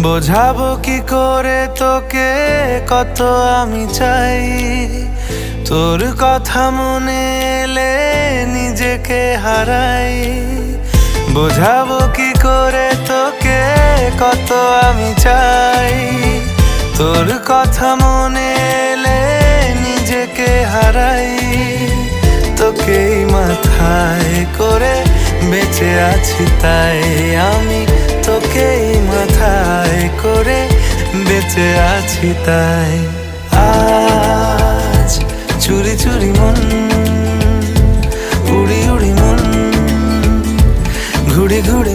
বোঝাবো কি করে তোকে কত আমি চাই, তোর কথা মনে এলে নিজেকে হারাই। বোঝাবো কি করে তোকে কত আমি চাই, তোর কথা মনে এলে নিজেকে হারাই। তোকেই মাথায় করে বেঁচে আছি তাই আমি, তোকেই মাথায় করে বেঁচে আছি তাই। আজ চুরি চুরি মন, উড়ি উড়ি মন, ঘুড়ি ঘুড়ি